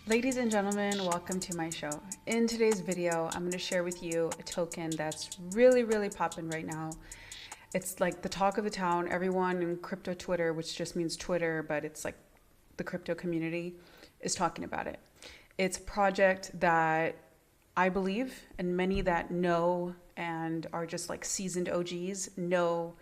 Ladies and gentlemen, welcome to my show. In today's video, I'm going to share with you a token that's really popping right now. It's like the talk of the town. Everyone in crypto Twitter, which just means Twitter, but it's like the crypto community, is talking about it. It's a project that I believe, and many that know and are just like seasoned OGs know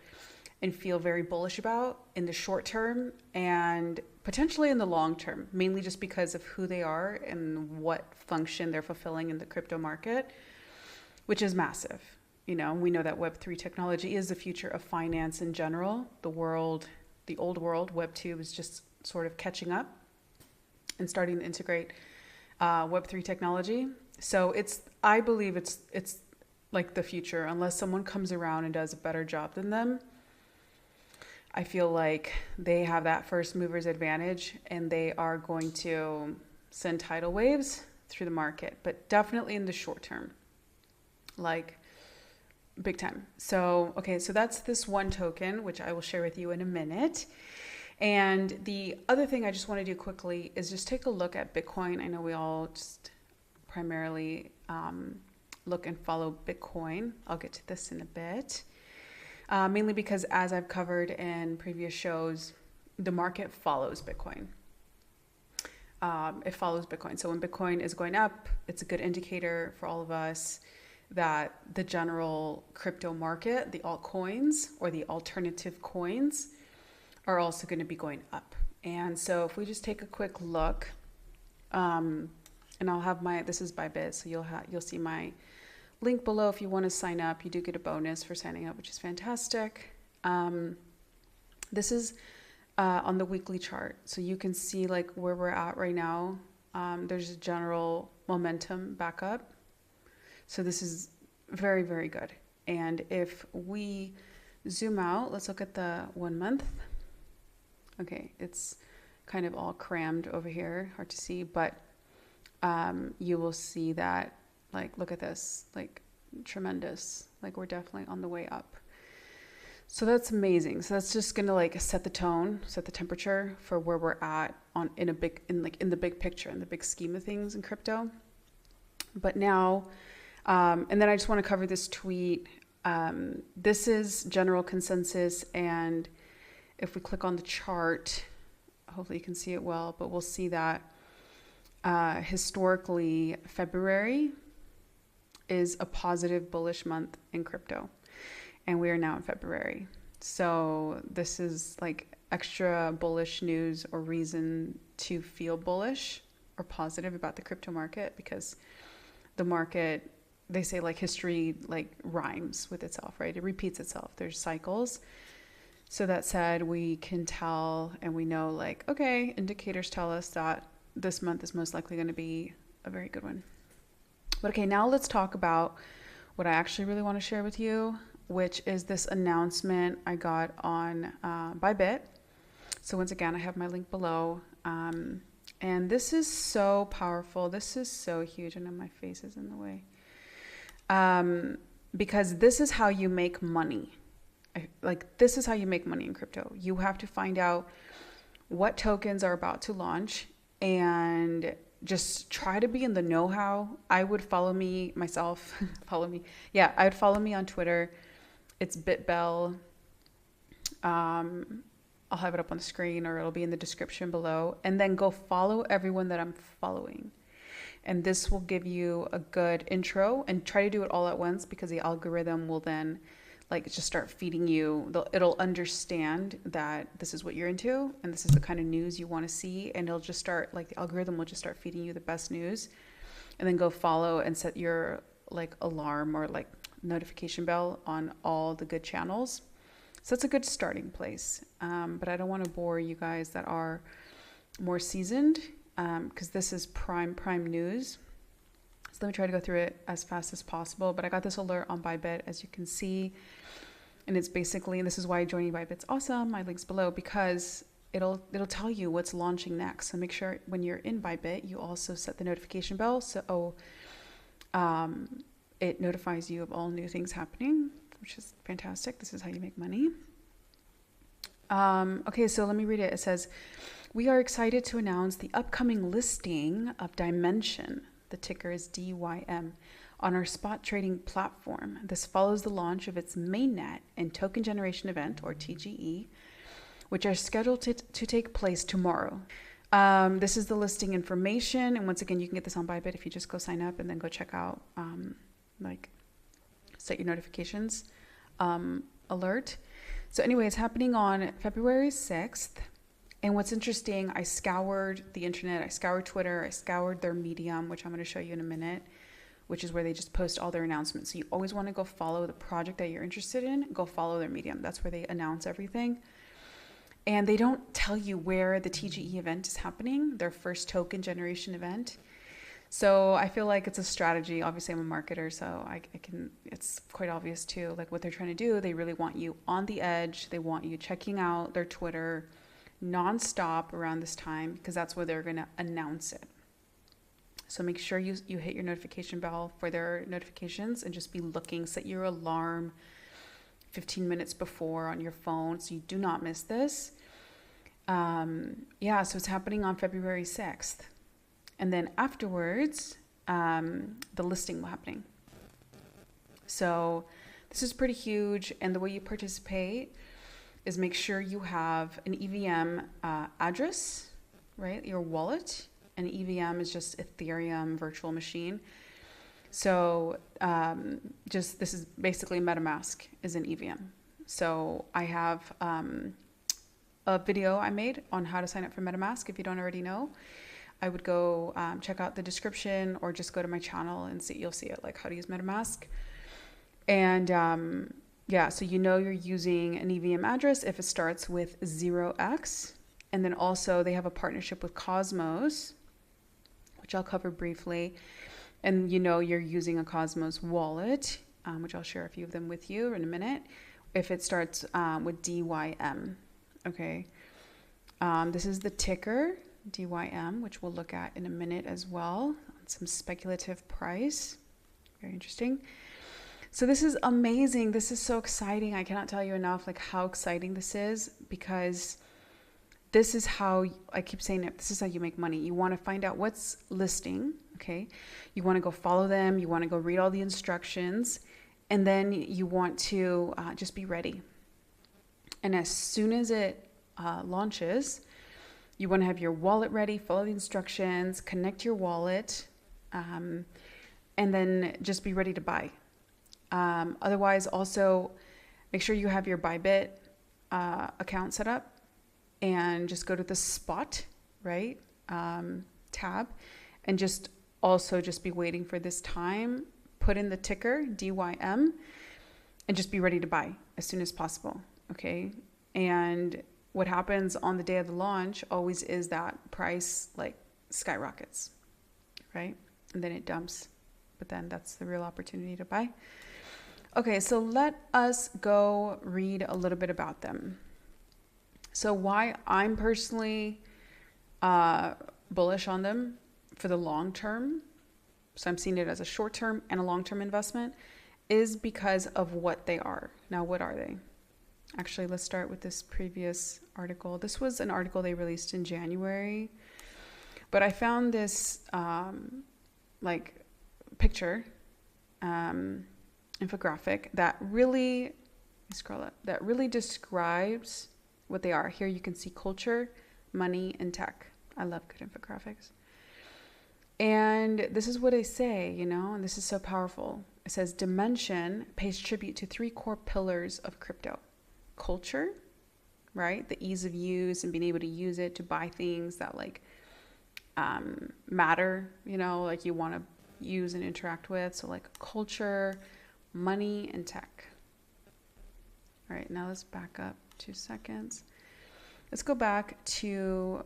and feel very bullish about in the short term and potentially in the long term, mainly just because of who they are and what function they're fulfilling in the crypto market, which is massive. You know, we know that Web3 technology is the future of finance in general. The old world, Web2 is just sort of catching up and starting to integrate Web3 technology. So I believe it's like the future, unless someone comes around and does a better job than them. I feel like they have that first mover's advantage and they are going to send tidal waves through the market, but definitely in the short term, like big time. So, okay, so that's this one token, which I will share with you in a minute. And the other thing I just want to do quickly is just take a look at Bitcoin. I know we all just primarily look and follow Bitcoin. I'll get to this in a bit. Mainly because, as I've covered in previous shows, the market follows Bitcoin. It follows Bitcoin. So when Bitcoin is going up, it's a good indicator for all of us that the general crypto market, the altcoins or the alternative coins, are also going to be going up. And so if we just take a quick look, and I'll have this is Bybit, so you'll see my link below if you want to sign up. You do get a bonus for signing up, which is fantastic. This is on the weekly chart, so you can see like where we're at right now. There's a general momentum back up, so this is very good. And if we zoom out, let's look at the 1 month. Okay, it's kind of all crammed over here, hard to see, but you will see that, like, look at this, like, tremendous. Like, we're definitely on the way up. So that's amazing. So that's just gonna like set the tone, set the temperature for where we're at in the big picture, in the big scheme of things in crypto. But now, and then I just want to cover this tweet. This is general consensus, and if we click on the chart, hopefully you can see it well, but we'll see that historically February is a positive bullish month in crypto, and we are now in February. So this is like extra bullish news or reason to feel bullish or positive about the crypto market, because the market, they say like history like rhymes with itself, right? It repeats itself. There's cycles. So that said, we can tell and we know, like, okay, indicators tell us that this month is most likely going to be a very good one. But okay, now let's talk about what I actually really want to share with you, which is this announcement I got on Bybit. So once again, I have my link below. And this is so powerful. This is so huge. I know my face is in the way. Because this is how you make money. This is how you make money in crypto. You have to find out what tokens are about to launch and just try to be in the know-how. I would follow me myself. Follow me. Yeah, I would follow me on Twitter. It's BitBell. I'll have it up on the screen, or it'll be in the description below. And then go follow everyone that I'm following. And this will give you a good intro, and try to do it all at once, because the algorithm will then like just start feeding you. It'll understand that this is what you're into and this is the kind of news you want to see, and it'll just start, like, the algorithm will just start feeding you the best news. And then go follow and set your like alarm or like notification bell on all the good channels. So that's a good starting place. But I don't want to bore you guys that are more seasoned, because this is prime news. So let me try to go through it as fast as possible. But I got this alert on Bybit, as you can see. And it's basically, and this is why joining Bybit's awesome. My link's below, because it'll tell you what's launching next. So make sure when you're in Bybit, you also set the notification bell. So it notifies you of all new things happening, which is fantastic. This is how you make money. Okay, so let me read it. It says, We are excited to announce the upcoming listing of Dymension, the ticker is DYM, on our spot trading platform. This follows the launch of its mainnet and token generation event, or TGE, which are scheduled to take place tomorrow. This is the listing information, and once again, you can get this on Bybit if you just go sign up and then go check out, set your notifications alert. So anyway, it's happening on February 6th. And what's interesting, I scoured the internet, I scoured Twitter, I scoured their Medium, which I'm going to show you in a minute, which is where they just post all their announcements. So you always want to go follow the project that you're interested in, go follow their Medium. That's where they announce everything. And they don't tell you where the TGE event is happening, their first token generation event. So I feel like it's a strategy. Obviously, I'm a marketer, so I can, it's quite obvious too, like what they're trying to do. They really want you on the edge. They want you checking out their Twitter nonstop around this time, because that's where they're going to announce it. So make sure you hit your notification bell for their notifications and just be looking, set your alarm 15 minutes before on your phone so you do not miss this. So it's happening on February 6th. And then afterwards, the listing will happening. So this is pretty huge. And the way you participate is make sure you have an EVM address, right? Your wallet. And EVM is just Ethereum virtual machine. So this is basically MetaMask is an EVM. So I have a video I made on how to sign up for MetaMask. If you don't already know, I would go check out the description or just go to my channel and you'll see it, like how to use MetaMask. And so you're using an EVM address if it starts with 0x. And then also they have a partnership with Cosmos, which I'll cover briefly. And you're using a Cosmos wallet, which I'll share a few of them with you in a minute, if it starts with DYM. Okay. This is the ticker, DYM, which we'll look at in a minute as well. Some speculative price. Very interesting. So this is amazing. This is so exciting. I cannot tell you enough like how exciting this is, because this is how, I keep saying it, this is how you make money. You want to find out what's listing, okay? You want to go follow them. You want to go read all the instructions. And then you want to just be ready. And as soon as it launches, you want to have your wallet ready, follow the instructions, connect your wallet, and then just be ready to buy. Otherwise, also make sure you have your Bybit account set up and just go to the spot, right, tab, and just be waiting for this time. Put in the ticker, DYM, and just be ready to buy as soon as possible, okay? And what happens on the day of the launch always is that price like skyrockets, right? And then it dumps, but then that's the real opportunity to buy. Okay, so let us go read a little bit about them. So why I'm personally bullish on them for the long term, so I'm seeing it as a short term and a long term investment, is because of what they are. Now, what are they? Actually, let's start with this previous article. This was an article they released in January, but I found this picture, infographic that really, that really describes what they are. Here you can see culture, money, and tech. I love good infographics. And this is what they say, and this is so powerful. It says, Dymension pays tribute to 3 core pillars of crypto. Culture, right? The ease of use and being able to use it to buy things that matter, like you want to use and interact with. So like culture, money, and tech. All right, now let's back up 2 seconds. Let's go back to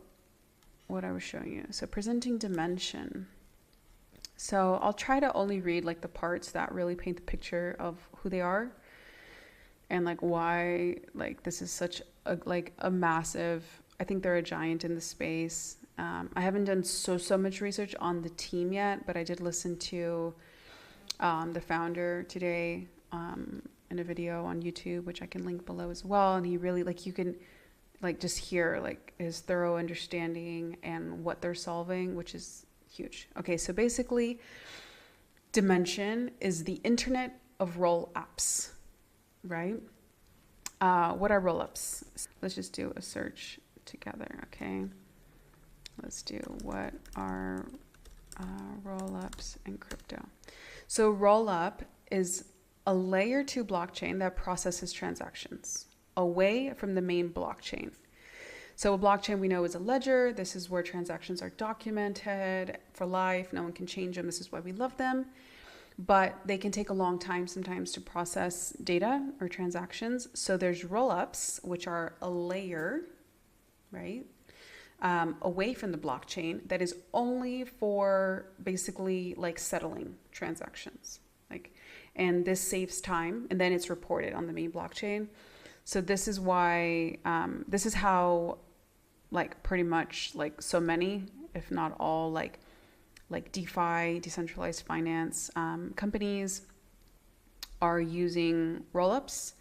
what I was showing you. So presenting Dymension. So I'll try to only read the parts that really paint the picture of who they are and why this is such a massive, I think they're a giant in the space. I haven't done so much research on the team yet, but I did listen to the founder today in a video on YouTube, which I can link below as well. And he really like just hear like his thorough understanding and what they're solving, which is huge. Okay, so basically Dymension is the internet of roll-ups, right? What are rollups? Let's just do a search together, okay? Let's do what are rollups in crypto. So rollup is a layer 2 blockchain that processes transactions away from the main blockchain. So a blockchain we know is a ledger. This is where transactions are documented for life. No one can change them. This is why we love them. But they can take a long time sometimes to process data or transactions. So there's rollups, which are a layer, right, away from the blockchain that is only for basically like settling transactions. And this saves time, and then it's reported on the main blockchain. So this is why, this is how like pretty much like so many, if not all, like DeFi, decentralized finance companies are using rollups.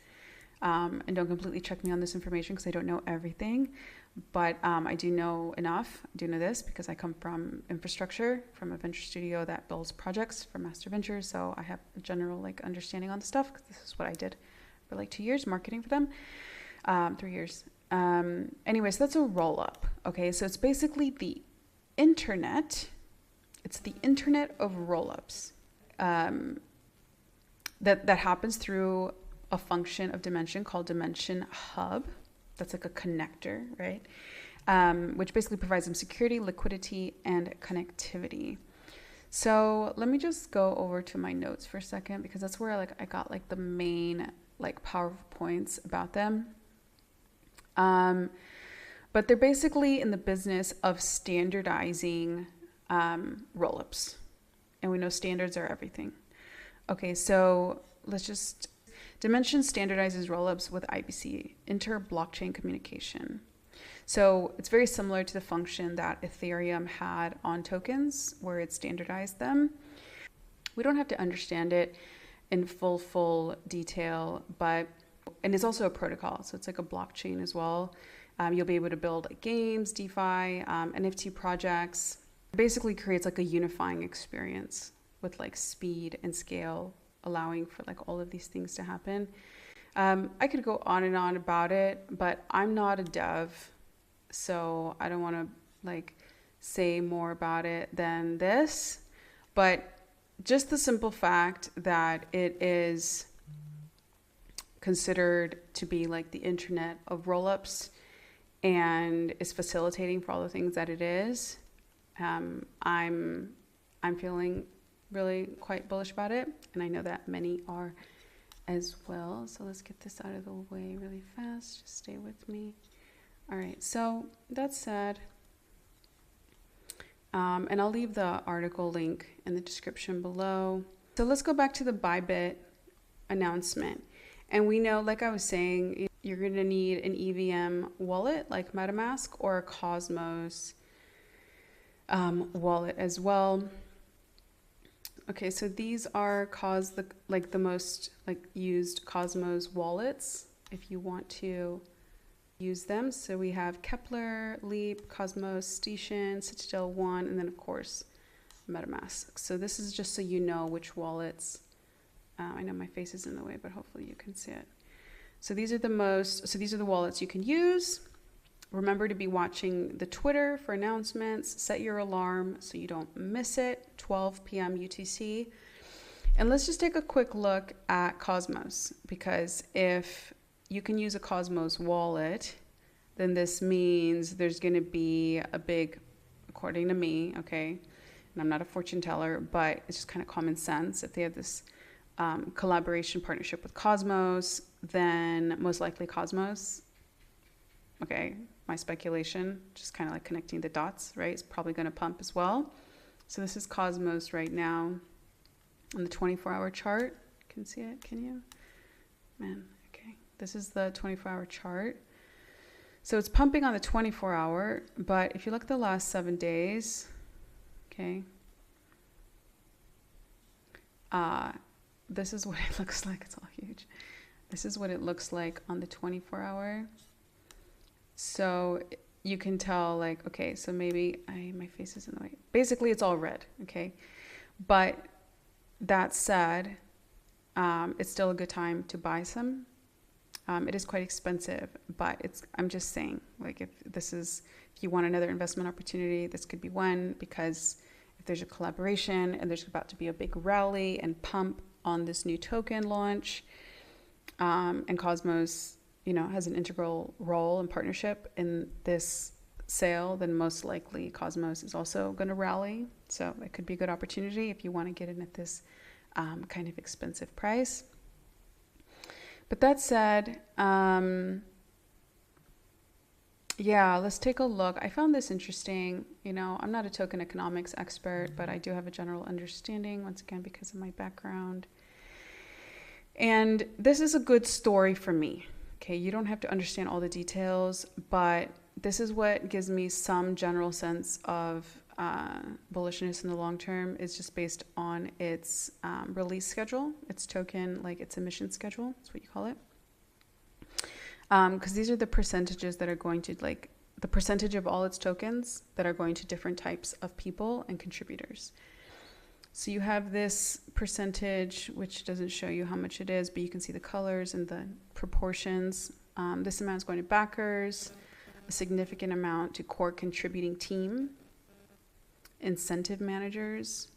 And don't completely check me on this information because I don't know everything, but I do know enough. I do know this because I come from infrastructure, from a venture studio that builds projects for Master Ventures. So I have a general like understanding on the stuff because this is what I did for like 2 years, marketing for them, 3 years. Anyway, so that's a roll-up. Okay, so it's basically the internet. It's the internet of rollups that happens through a function of Dymension called Dymension Hub. That's like a connector, right? Which basically provides them security, liquidity, and connectivity. So let me just go over to my notes for a second because that's where I got like the main like PowerPoints about them. But they're basically in the business of standardizing rollups, and we know standards are everything. Okay, so let's just Dymension standardizes rollups with IBC, inter-blockchain communication. So it's very similar to the function that Ethereum had on tokens, where it standardized them. We don't have to understand it in full detail, and it's also a protocol, so it's like a blockchain as well. You'll be able to build like games, DeFi, NFT projects. It basically creates like a unifying experience with like speed and scale, allowing for like all of these things to happen. I could go on and on about it, but I'm not a dev, so I don't want to like say more about it than this. But just the simple fact that it is considered to be like the internet of rollups and is facilitating for all the things that it is, I'm feeling really quite bullish about it, and I know that many are as well. So let's get this out of the way really fast. Just stay with me. All right, so that said, and I'll leave the article link in the description below. So let's go back to the Bybit announcement. And we know, like I was saying, you're going to need an EVM wallet like MetaMask or a Cosmos wallet as well. Okay, so these are the most used Cosmos wallets if you want to use them. So we have Kepler, Leap, Cosmos, Station, Citadel One, and then of course MetaMask. So this is just so you know which wallets. I know my face is in the way, but hopefully you can see it. So these are the wallets you can use. Remember to be watching the Twitter for announcements. Set your alarm so you don't miss it, 12 p.m. UTC. And let's just take a quick look at Cosmos, because if you can use a Cosmos wallet, then this means there's going to be a big, according to me, okay, and I'm not a fortune teller, but it's just kind of common sense. If they have this collaboration partnership with Cosmos, then most likely Cosmos, okay, my speculation, just kind of like connecting the dots, right? It's probably going to pump as well. So this is Cosmos right now on the 24-hour chart. You can see it, can you? Man, okay. This is the 24-hour chart. So it's pumping on the 24-hour, but if you look at the last 7 days, okay, this is what it looks like. It's all huge. This is what it looks like on the 24-hour. So you can tell like, okay, so maybe my face is in the way. Basically, it's all red, okay? But that said, it's still a good time to buy some. It is quite expensive, but I'm just saying, like, if you want another investment opportunity, this could be one, because if there's a collaboration and there's about to be a big rally and pump on this new token launch, and Cosmos, has an integral role and partnership in this sale, then most likely Cosmos is also going to rally. So it could be a good opportunity if you want to get in at this kind of expensive price. But that said, yeah, let's take a look. I found this interesting. I'm not a token economics expert, but I do have a general understanding, once again, because of my background. And this is a good story for me. Okay, you don't have to understand all the details, but this is what gives me some general sense of bullishness in the long term. Is just based on its release schedule, its token, like its emission schedule. That's what you call it. Because these are the percentages that are going to, like, the percentage of all its tokens that are going to different types of people and contributors. So you have this percentage, which doesn't show you how much it is, but you can see the colors and the proportions. This amount is going to backers, a significant amount to core contributing team, incentive managers,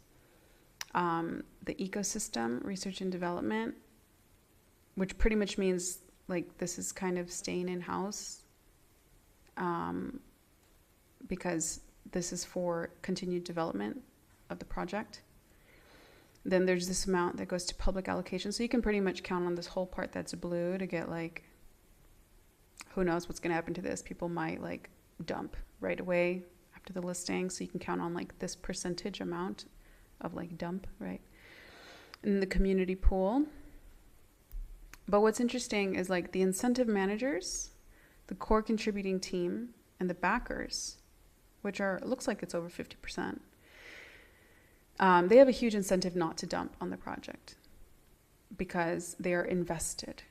the ecosystem, research and development, which pretty much means like this is kind of staying in-house, because this is for continued development of the project. Then there's this amount that goes to public allocation. So you can pretty much count on this whole part that's blue to get, like, who knows what's going to happen to this. People might like dump right away after the listing. So you can count on like this percentage amount of like dump, right? In the community pool. But what's interesting is like the incentive managers, the core contributing team, and the backers, which are, it looks like it's over 50%. They have a huge incentive not to dump on the project because they are invested.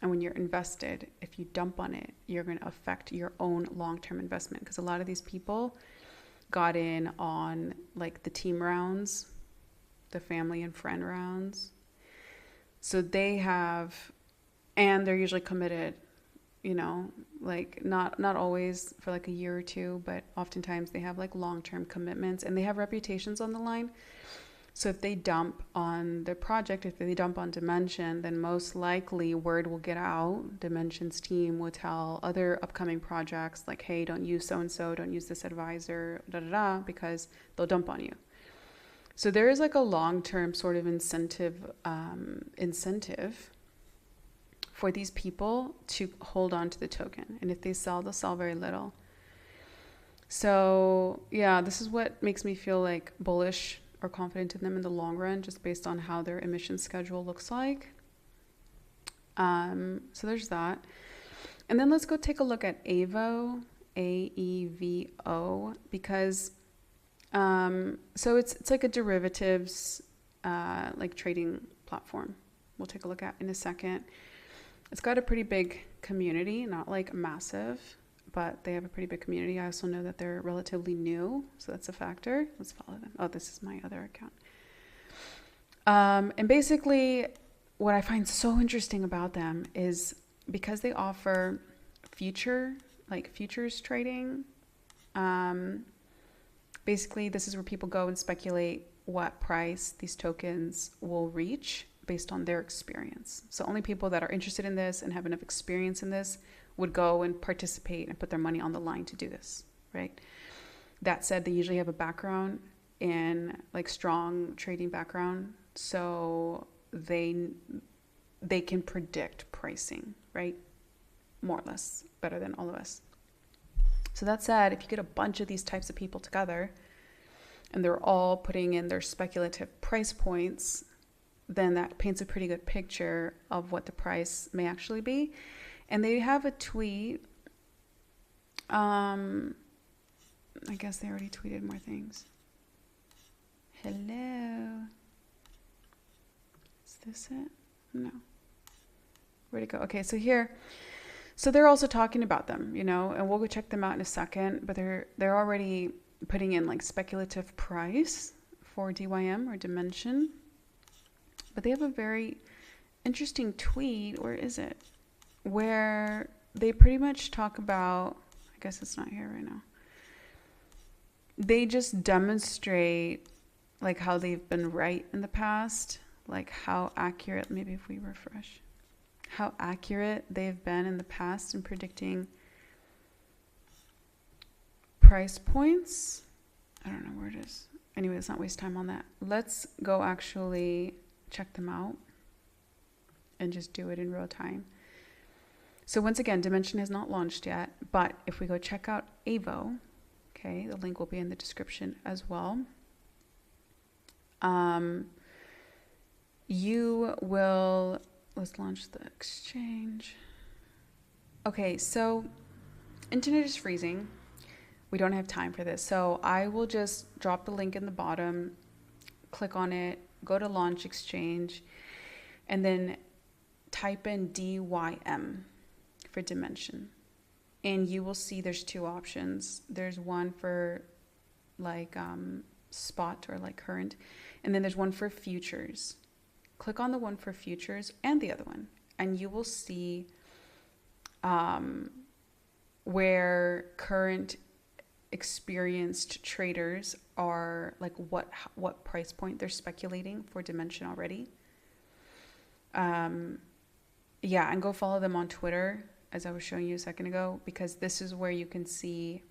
And when you're invested, if you dump on it, you're going to affect your own long-term investment, because a lot of these people got in on like the team rounds, the family and friend rounds. So they have, and they're usually committed, like not always for like a year or two, but oftentimes they have like long-term commitments and they have reputations on the line. So if they dump on their project, if they dump on Dymension, then most likely word will get out. Dymension's team will tell other upcoming projects like, hey, don't use so-and-so, don't use this advisor, because they'll dump on you. So there is like a long-term sort of incentive for these people to hold on to the token. And if they sell, they'll sell very little. So yeah, this is what makes me feel like bullish or confident in them in the long run, just based on how their emission schedule looks like. So there's that. And then let's go take a look at AEVO, AEVO, because so it's like a derivatives like trading platform. We'll take a look at in a second. It's got a pretty big community, not like massive, but they have a pretty big community. I also know that they're relatively new, so that's a factor. Let's follow them. Oh, this is my other account. And basically, what I find so interesting about them is because they offer futures trading. Basically, this is where people go and speculate what price these tokens will reach based on their experience. So only people that are interested in this and have enough experience in this would go and participate and put their money on the line to do this, right? That said, they usually have a background in like strong trading background, so they can predict pricing, right? More or less better than all of us. So that said, if you get a bunch of these types of people together and they're all putting in their speculative price points, then that paints a pretty good picture of what the price may actually be. And they have a tweet. I guess they already tweeted more things. Hello. Is this it? No. Where'd it go? Okay, so here. So they're also talking about them, you know, and we'll go check them out in a second, but they're already putting in like speculative price for DYM or Dymension. But they have a very interesting tweet, or is it, where they pretty much talk about, I guess it's not here right now. They just demonstrate like how they've been right in the past, like how accurate, maybe if we refresh, how accurate they've been in the past in predicting price points. I don't know where it is. Anyway, let's not waste time on that. Let's go actually check them out and just do it in real time. So once again, Dymension has not launched yet, but if we go check out Avo, okay, the link will be in the description as well. You will, let's launch the exchange. Okay, so internet is freezing. We don't have time for this. So I will just drop the link in the bottom, click on it, go to launch exchange, and then type in DYM for Dymension. And you will see there's two options. There's one for like spot or like current, and then there's one for futures. Click on the one for futures and the other one, and you will see where current experienced traders are, like what price point they're speculating for Dymension already. Yeah, and go follow them on Twitter, as I was showing you a second ago, because this is where you can see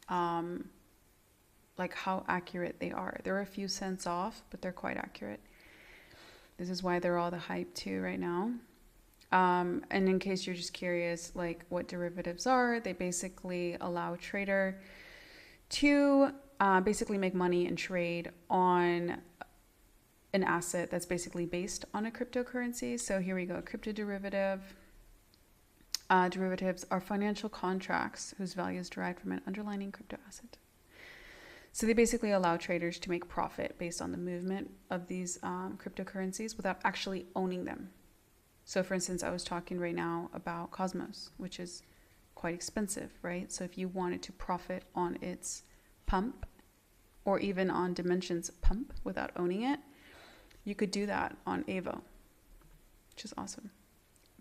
like how accurate they are. They're a few cents off, but they're quite accurate. This is why they're all the hype too right now. And in case you're just curious, like what derivatives are, they basically allow a trader to basically make money and trade on an asset that's basically based on a cryptocurrency. So here we go, crypto derivative. Derivatives are financial contracts whose value is derived from an underlying crypto asset. So they basically allow traders to make profit based on the movement of these cryptocurrencies without actually owning them. So for instance, I was talking right now about Cosmos, which is quite expensive, right? So if you wanted to profit on its pump, or even on Dymension's pump without owning it, you could do that on Avo, which is awesome.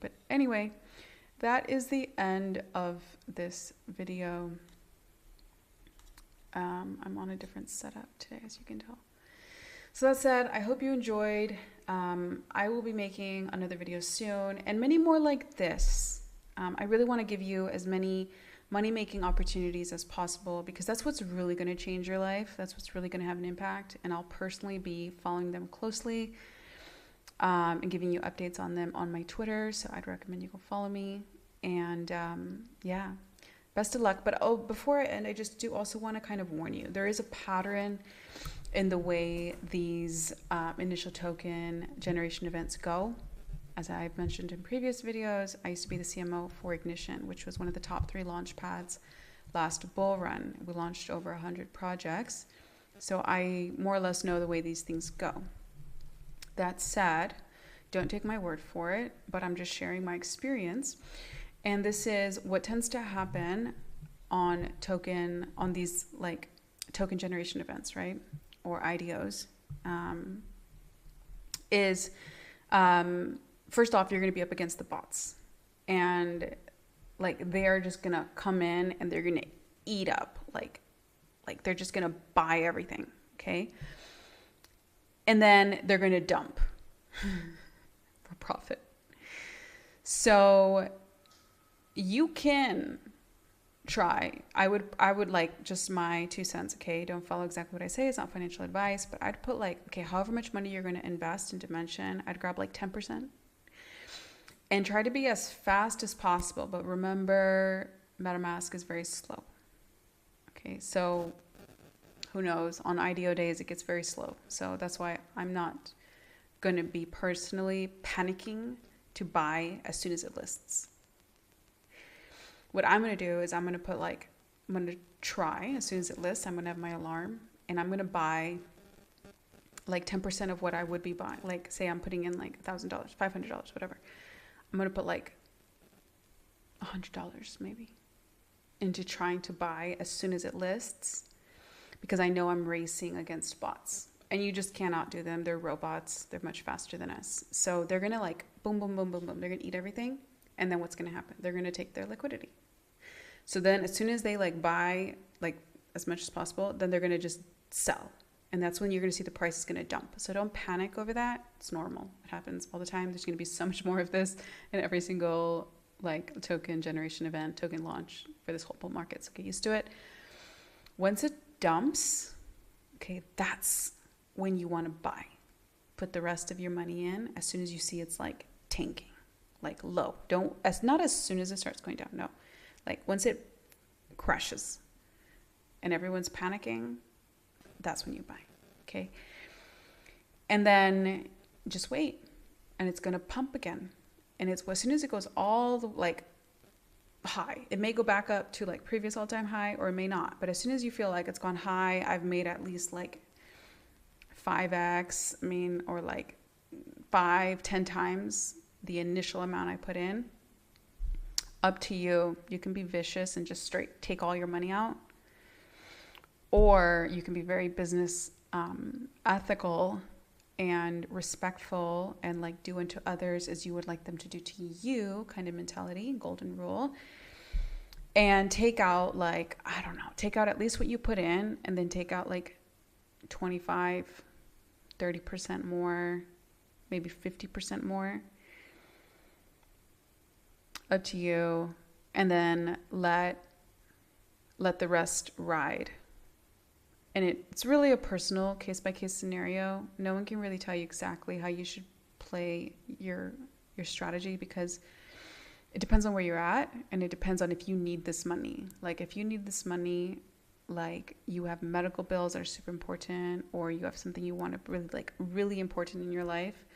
But anyway, that is the end of this video. I'm on a different setup today, as you can tell. So that said, I hope you enjoyed. I will be making another video soon, and many more like this. I really want to give you as many money-making opportunities as possible, because that's what's really going to change your life. That's what's really going to have an impact, and I'll personally be following them closely and giving you updates on them on my Twitter. So I'd recommend you go follow me. And yeah, best of luck. But before I end, I just do also want to kind of warn you. There is a pattern in the way these initial token generation events go. As I've mentioned in previous videos, I used to be the CMO for Ignition, which was one of the top 3 launch pads last bull run. We launched over 100 projects. So I more or less know the way these things go. That said, don't take my word for it, but I'm just sharing my experience. And this is what tends to happen on these like token generation events, right? Or IDOs, first off, you're going to be up against the bots, and like they're just going to come in and they're going to eat up, like they're just going to buy everything. Okay. And then they're going to dump for profit. So you can try. I would like, just my 2 cents. Okay. Don't follow exactly what I say. It's not financial advice, but I'd put like, okay, however much money you're going to invest in Dymension, I'd grab like 10% and try to be as fast as possible. But remember, MetaMask is very slow. Okay. So who knows, on IDO days, it gets very slow. So that's why I'm not going to be personally panicking to buy as soon as it lists. What I'm going to do is I'm going to try as soon as it lists. I'm going to have my alarm, and I'm going to buy like 10% of what I would be buying. Like say I'm putting in like $1,000, $500, whatever. I'm going to put like $100 maybe into trying to buy as soon as it lists, because I know I'm racing against bots, and you just cannot do them. They're robots. They're much faster than us. So they're going to like boom, boom, boom, boom, boom. They're going to eat everything. And then what's going to happen? They're going to take their liquidity. So then as soon as they like buy like as much as possible, then they're going to just sell. And that's when you're going to see the price is going to dump. So don't panic over that. It's normal. It happens all the time. There's going to be so much more of this in every single like token generation event, token launch for this whole bull market. So get used to it. Once it dumps, okay, that's when you want to buy. Put the rest of your money in as soon as you see it's like tanking, like low. Not as soon as it starts going down. No, like once it crashes and everyone's panicking, that's when you buy. Okay. And then just wait, and it's going to pump again. And it's as soon as it goes all the like high, it may go back up to like previous all-time high, or it may not. But as soon as you feel like it's gone high, I've made at least like 5x, or like 5-10 times the initial amount I put in. Up to you. You can be vicious and just straight take all your money out, or you can be very business ethical and respectful and like do unto others as you would like them to do to you kind of mentality, golden rule. And take out like, I don't know, take out at least what you put in, and then take out like 25-30% more, maybe 50% more. Up to you. And then let the rest ride. And it's really a personal case-by-case scenario. No one can really tell you exactly how you should play your strategy, because it depends on where you're at, and it depends on if you need this money. Like if you need this money, like you have medical bills that are super important, or you have something you want to really important in your life,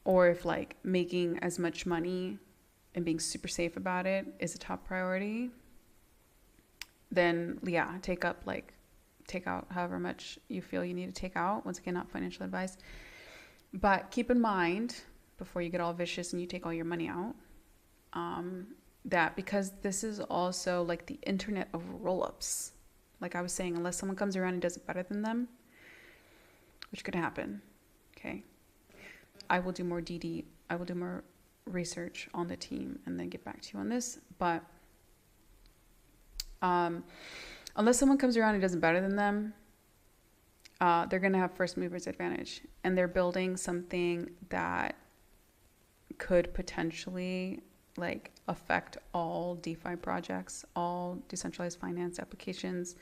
or if like making as much money and being super safe about it is a top priority, then yeah, take out however much you feel you need to take out. Once again, not financial advice, but keep in mind before you get all vicious and you take all your money out, that because this is also like the internet of rollups. Like I was saying, unless someone comes around and does it better than them, which could happen. Okay. I will do more research on the team and then get back to you on this. But unless someone comes around and does it better than them, they're going to have first movers advantage, and they're building something that could potentially like affect all DeFi projects, all decentralized finance applications,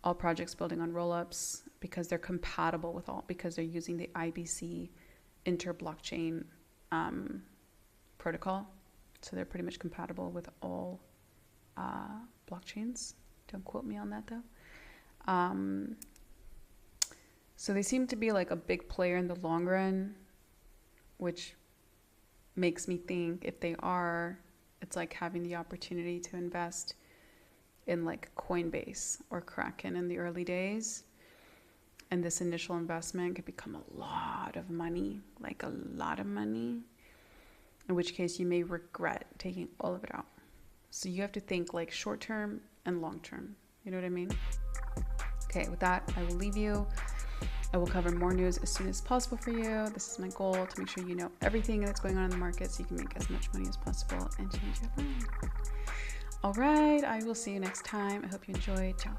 all projects building on Rollups, because they're compatible with all, because they're using the IBC inter-blockchain protocol. So they're pretty much compatible with all blockchains. Don't quote me on that though. So they seem to be like a big player in the long run, which makes me think if they are, it's like having the opportunity to invest in like Coinbase or Kraken in the early days. And this initial investment could become a lot of money, like a lot of money, in which case you may regret taking all of it out. So you have to think like short term and long term. You know what I mean? Okay, with that, I will leave you. I will cover more news as soon as possible for you. This is my goal, to make sure you know everything that's going on in the market so you can make as much money as possible and change your life. All right, I will see you next time. I hope you enjoyed. Ciao.